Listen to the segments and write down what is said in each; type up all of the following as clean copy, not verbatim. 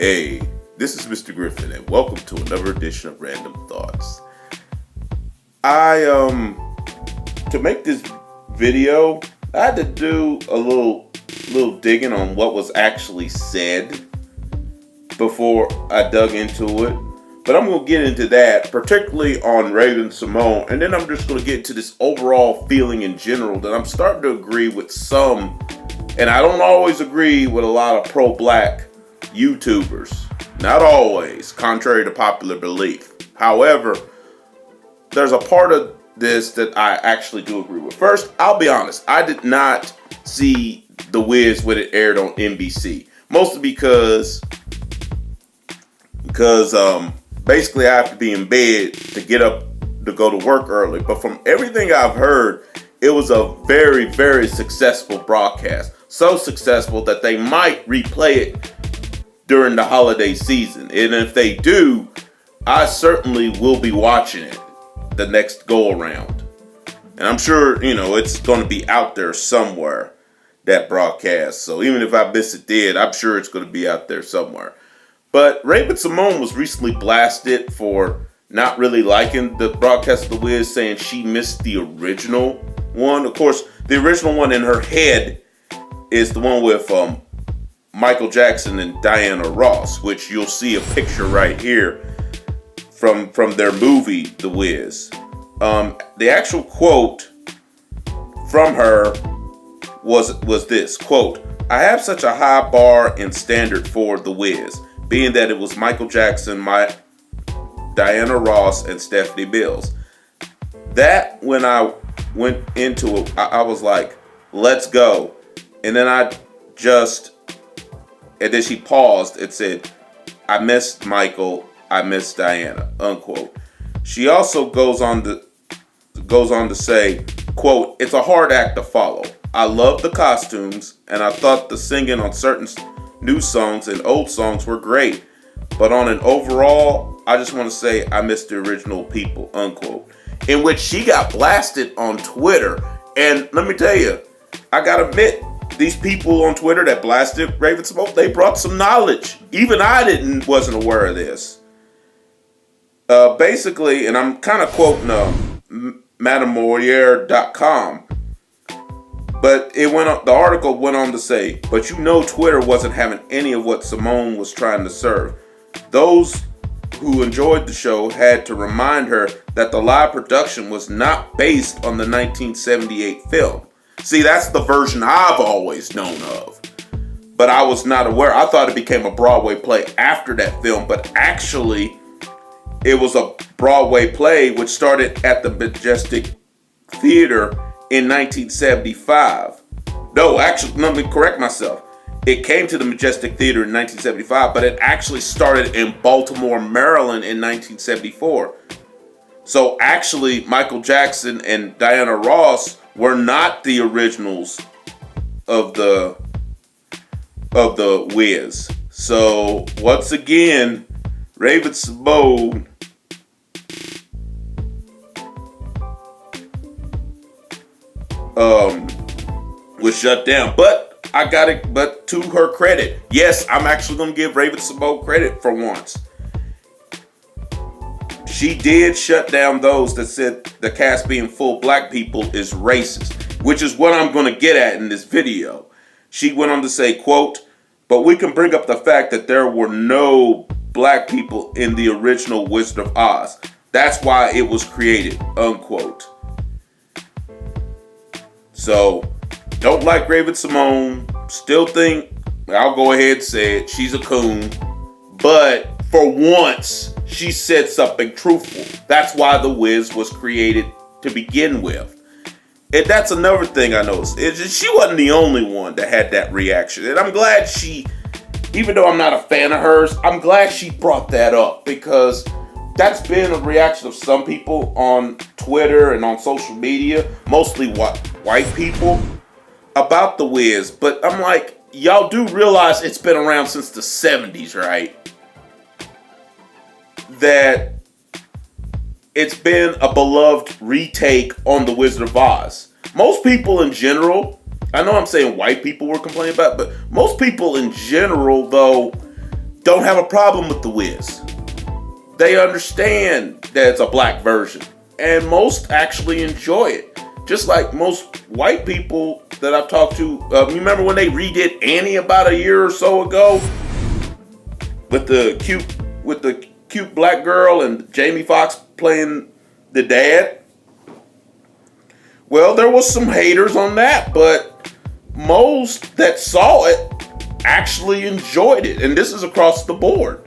Hey, this is Mr. Griffin, and welcome to another edition of Random Thoughts. I to make this video, I had to do a little digging on what was actually said before I dug into it. But I'm going to get into that, particularly on Raven-Symoné, and then I'm just going to get into this overall feeling in general that I'm starting to agree with some, and I don't always agree with a lot of pro-black YouTubers. Not always, contrary to popular belief. However, there's a part of this that I actually do agree with. First, I'll be honest, I did not see The Wiz when it aired on NBC. Mostly because basically I have to be in bed to get up to go to work early. But from everything I've heard, it was a very, very successful broadcast. So successful that they might replay it during the holiday season. And if they do, I certainly will be watching it the next go around. And I'm sure, it's going to be out there somewhere, that broadcast. So even if I miss it dead, I'm sure it's going to be out there somewhere. But Raven-Symoné was recently blasted for not really liking the broadcast of The Wiz, saying she missed the original one. Of course, the original one in her head is the one with Michael Jackson and Diana Ross, which you'll see a picture right here from their movie, The Wiz. The actual quote from her was this, quote, "I have such a high bar and standard for The Wiz, being that it was Michael Jackson, Diana Ross, and Stephanie Mills." That, when I went into it, I was like, let's go. And then and then she paused and said, "I missed Michael, I missed Diana," unquote. She also goes on to say, quote, "It's a hard act to follow. I love the costumes, and I thought the singing on certain new songs and old songs were great. But on an overall, I just want to say I miss the original people," unquote. In which she got blasted on Twitter. And let me tell you, I gotta admit, these people on Twitter that blasted Raven-Symoné, they brought some knowledge. Even I wasn't aware of this. Basically, and I'm kind of quoting MadameMoyer.com, but the article went on to say, "But Twitter wasn't having any of what Symoné was trying to serve. Those who enjoyed the show had to remind her that the live production was not based on the 1978 film." See, that's the version I've always known of. But I was not aware. I thought it became a Broadway play after that film, but actually it was a Broadway play which started at the Majestic Theater in 1975. No, actually, let me correct myself. It came to the Majestic Theater in 1975, but it actually started in Baltimore, Maryland in 1974. So actually, Michael Jackson and Diana Ross were not the originals of the Wiz. So once again, Raven-Symoné was shut down. But to her credit, yes, I'm actually gonna give Raven-Symoné credit for once. She did shut down those that said the cast being full black people is racist, which is what I'm going to get at in this video. She went on to say, quote, "But we can bring up the fact that there were no black people in the original Wizard of Oz. That's why it was created," unquote. So, don't like Raven-Symoné. Still think, I'll go ahead and say it, she's a coon. But for once, she said something truthful. That's why The Wiz was created to begin with. And that's another thing I noticed. She wasn't the only one that had that reaction. And I'm glad even though I'm not a fan of hers, I'm glad she brought that up. Because that's been a reaction of some people on Twitter and on social media, mostly white people, about The Wiz. But I'm like, y'all do realize it's been around since the 70s, right? That it's been a beloved retake on The Wizard of Oz. Most people in general, I know I'm saying white people were complaining about it, but most people in general, though, don't have a problem with The Wiz. They understand that it's a black version. And most actually enjoy it. Just like most white people that I've talked to. You remember when they redid Annie about a year or so ago? With the cute black girl and Jamie Foxx playing the dad? Well, there was some haters on that, but most that saw it actually enjoyed it. And this is across the board.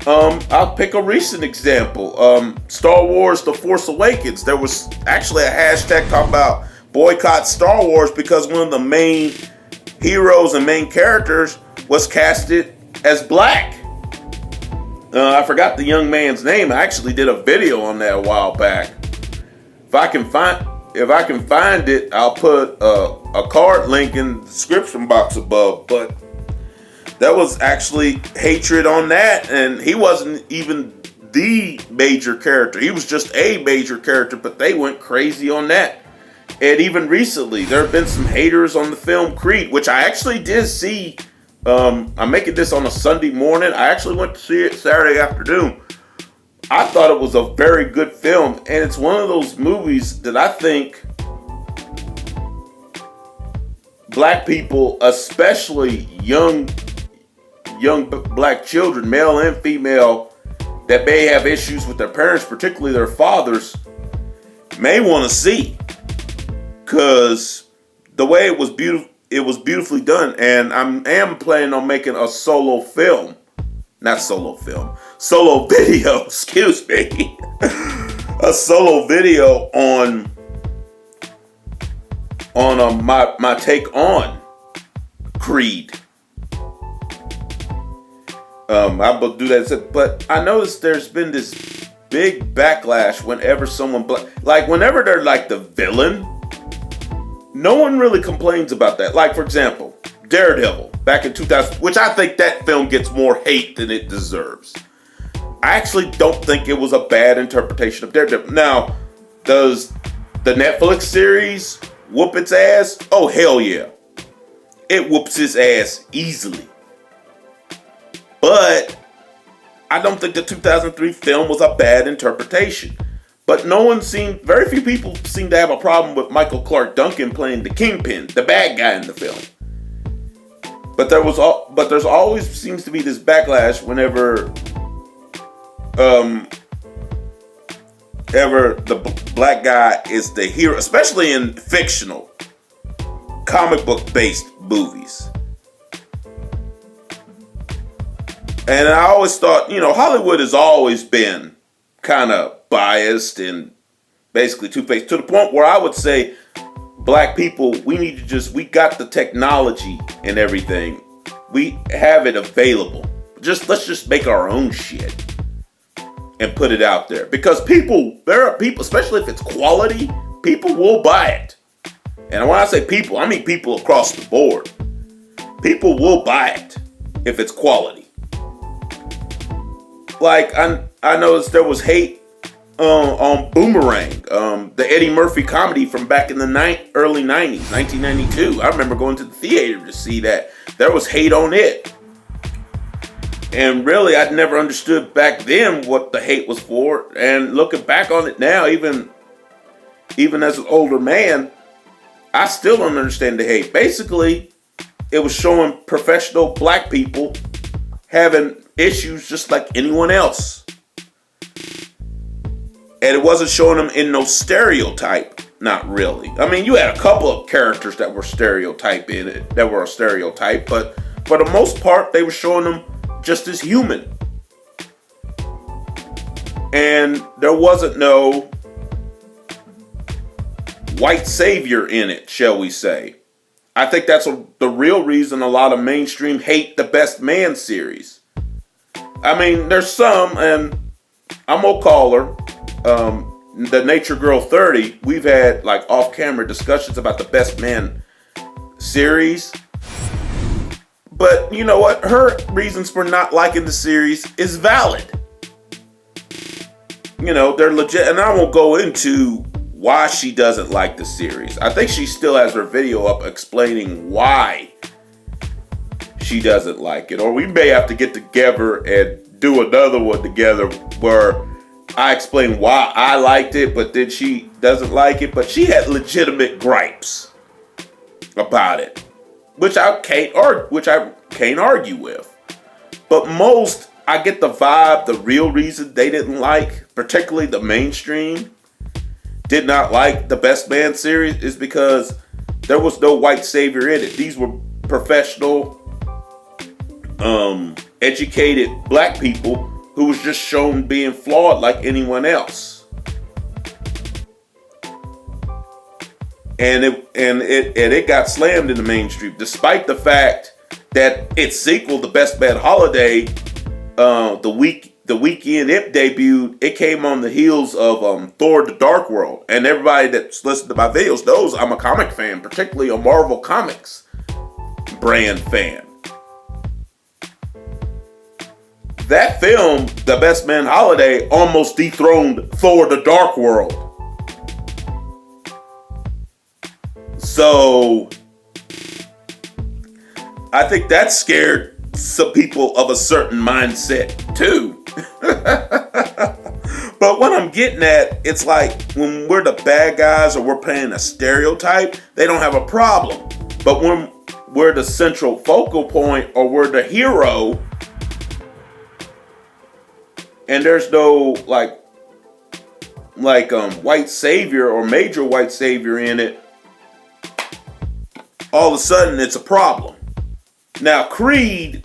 I'll pick a recent example. Star Wars The Force Awakens. There was actually a hashtag talking about boycott Star Wars because one of the main heroes and main characters was casted as black. I forgot the young man's name. I actually did a video on that a while back. If I can find it, I'll put a card link in the description box above. But there was actually hatred on that, and he wasn't even the major character. He was just a major character, but they went crazy on that. And even recently, there have been some haters on the film Creed, which I actually did see. I'm making this on a Sunday morning. I actually went to see it Saturday afternoon. I thought it was a very good film, and it's one of those movies that I think black people, especially young black children, male and female, that may have issues with their parents, particularly their fathers, may want to see, because the way it was beautifully done. And I am planning on making a solo video, excuse me, a solo video on my take on Creed. I will do that, but I noticed there's been this big backlash whenever someone whenever they're like the villain, no one really complains about that. Like, for example, Daredevil back in 2000, which I think that film gets more hate than it deserves. I actually don't think it was a bad interpretation of Daredevil. Now, does the Netflix series whoop its ass? Oh, hell yeah. It whoops his ass easily. But I don't think the 2003 film was a bad interpretation. But very few people seem to have a problem with Michael Clark Duncan playing the Kingpin, the bad guy in the film. But there's always seems to be this backlash whenever ever the black guy is the hero, especially in fictional comic book based movies. And I always thought, Hollywood has always been kind of biased and basically two-faced, to the point where I would say black people, we got the technology and everything. We have it available. Let's just make our own shit and put it out there. Because there are people, especially if it's quality, people will buy it. And when I say people, I mean people across the board. People will buy it if it's quality. Like, I noticed there was hate on Boomerang, the Eddie Murphy comedy from back in the early 90s, 1992. I remember going to the theater to see that. There was hate on it. And really, I'd never understood back then what the hate was for. And looking back on it now, even as an older man, I still don't understand the hate. Basically, it was showing professional black people having issues just like anyone else. And it wasn't showing them in no stereotype. Not really. I mean, you had a couple of characters that were a stereotype, but for the most part, they were showing them just as human. And there wasn't no white savior in it, shall we say. I think that's the real reason a lot of mainstream hate the Best Man series. I mean, there's some, and I'm gonna call her the Nature Girl 30. We've had like off-camera discussions about the Best Man series. But you know what? Her reasons for not liking the series is valid. They're legit, and I won't go into why she doesn't like the series. I think she still has her video up explaining why she doesn't like it. Or we may have to get together and do another one together where I explain why I liked it, but then she doesn't like it. But she had legitimate gripes about it, which I can't argue with. But most, I get the vibe, the real reason they didn't like, particularly the mainstream, did not like the Best Man series is because there was no white savior in it. These were professional, educated black people who was just shown being flawed like anyone else. And it got slammed in the mainstream, despite the fact that its sequel, The Best Man Holiday, the weekend it debuted, it came on the heels of Thor: The Dark World. And everybody that's listened to my videos knows I'm a comic fan, particularly a Marvel Comics brand fan. That film, The Best Man Holiday, almost dethroned Thor: The Dark World. So I think that scared some people of a certain mindset too. But what I'm getting at, it's like when we're the bad guys or we're playing a stereotype, they don't have a problem. But when we're the central focal point or we're the hero, and there's no white savior or major white savior in it, all of a sudden it's a problem. Now Creed,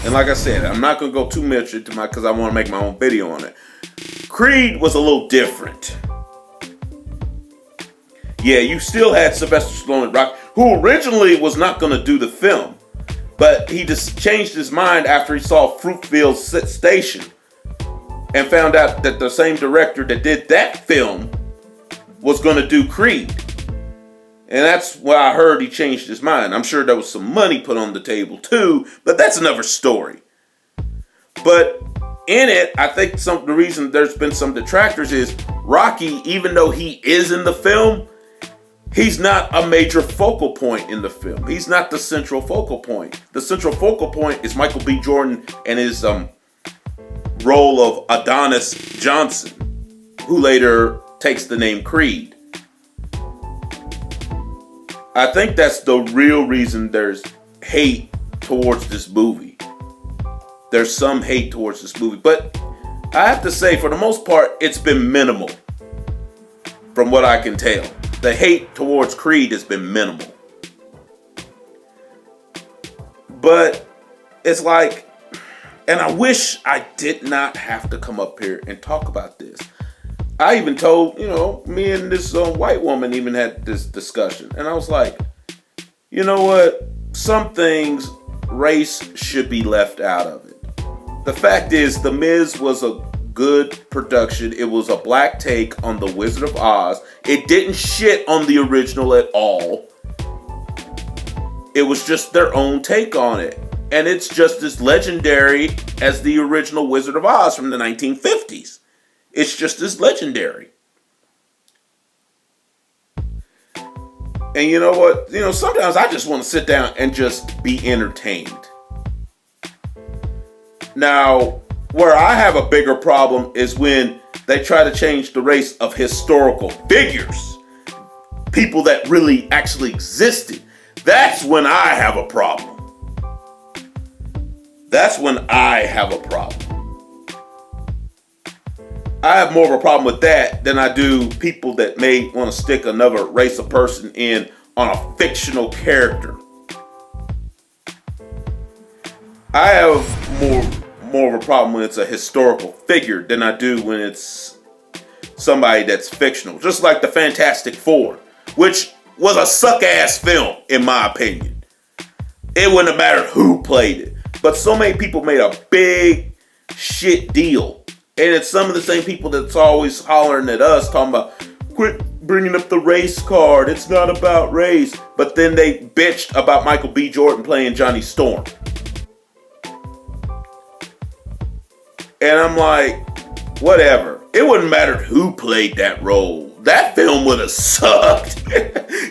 and like I said, I'm not going to go too much into because I want to make my own video on it. Creed was a little different. Yeah, you still had Sylvester Stallone and Rock, who originally was not going to do the film, but he just changed his mind after he saw Fruitvale Station and found out that the same director that did that film was going to do Creed. And that's why I heard he changed his mind. I'm sure there was some money put on the table too, but that's another story. But in it, I think the reason there's been some detractors is Rocky, even though he is in the film, he's not a major focal point in the film. He's not the central focal point. The central focal point is Michael B. Jordan and his role of Adonis Johnson, who later takes the name Creed. I think that's the real reason there's hate towards this movie. There's some hate towards this movie, but I have to say, for the most part, it's been minimal. From what I can tell, the hate towards Creed has been minimal. But it's like, and I wish I did not have to come up here and talk about this. I even told, me and this white woman even had this discussion. And I was like, you know what? Some things, race should be left out of it. The fact is, The Miz was a good production. It was a black take on The Wizard of Oz. It didn't shit on the original at all. It was just their own take on it. And it's just as legendary as the original Wizard of Oz from the 1950s. It's just as legendary. And you know what? Sometimes I just want to sit down and just be entertained. Now, where I have a bigger problem is when they try to change the race of historical figures. People that really actually existed. That's when I have a problem. That's when I have a problem. I have more of a problem with that than I do people that may want to stick another race of person in on a fictional character. I have more of a problem when it's a historical figure than I do when it's somebody that's fictional. Just like the Fantastic Four, which was a suck-ass film, in my opinion. It wouldn't have mattered who played it. But so many people made a big shit deal. And it's some of the same people that's always hollering at us, talking about, quit bringing up the race card. It's not about race. But then they bitched about Michael B. Jordan playing Johnny Storm. And I'm like, whatever. It wouldn't matter who played that role. that film would have sucked.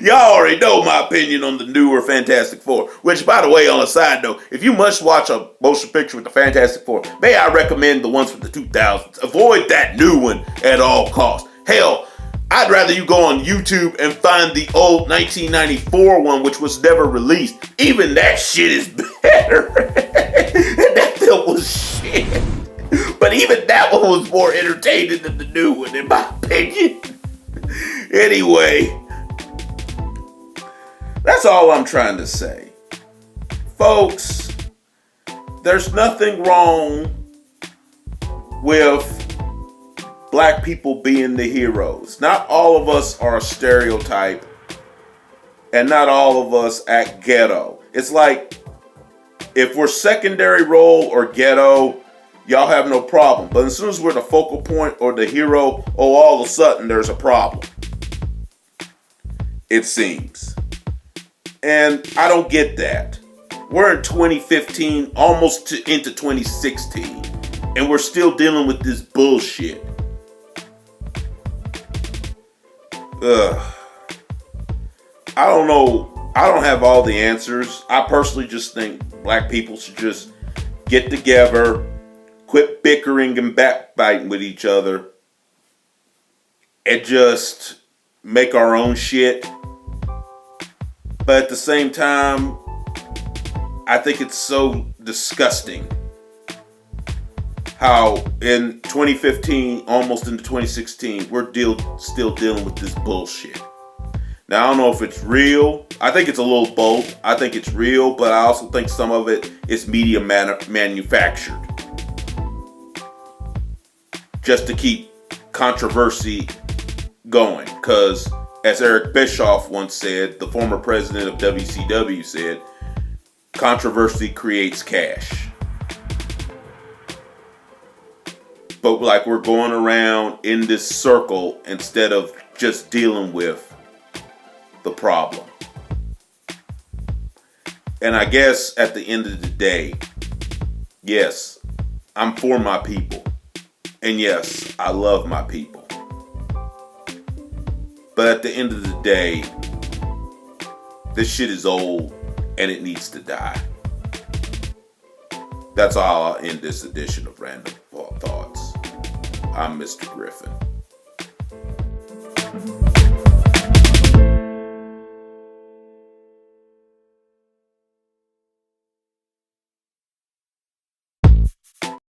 Y'all already know my opinion on the newer Fantastic Four. Which, by the way, on a side note, if you must watch a motion picture with the Fantastic Four, may I recommend the ones from the 2000s. Avoid that new one at all costs. Hell, I'd rather you go on YouTube and find the old 1994 one, which was never released. Even that shit is better. That film was shit. But even that one was more entertaining than the new one, in my opinion. Anyway, that's all I'm trying to say. Folks, there's nothing wrong with black people being the heroes. Not all of us are a stereotype, and not all of us act ghetto. It's like, if we're secondary role or ghetto, y'all have no problem. But as soon as we're the focal point or the hero, all of a sudden there's a problem. It seems. And I don't get that. We're in 2015, almost into 2016, and we're still dealing with this bullshit. I don't know. I don't have all the answers. I personally just think black people should just get together, quit bickering and backbiting with each other, and just make our own shit. But at the same time, I think it's so disgusting how in 2015, almost into 2016, we're still dealing with this bullshit. Now, I don't know if it's real. I think it's a little both. I think it's real, but I also think some of it is media manufactured. Just to keep controversy going. Because, as Eric Bischoff once said, the former president of WCW said, controversy creates cash. But like we're going around in this circle instead of just dealing with the problem. And I guess at the end of the day, yes, I'm for my people. And yes, I love my people. But at the end of the day, this shit is old and it needs to die. That's how I'll end this edition of Random Thoughts. I'm Mr. Griffin.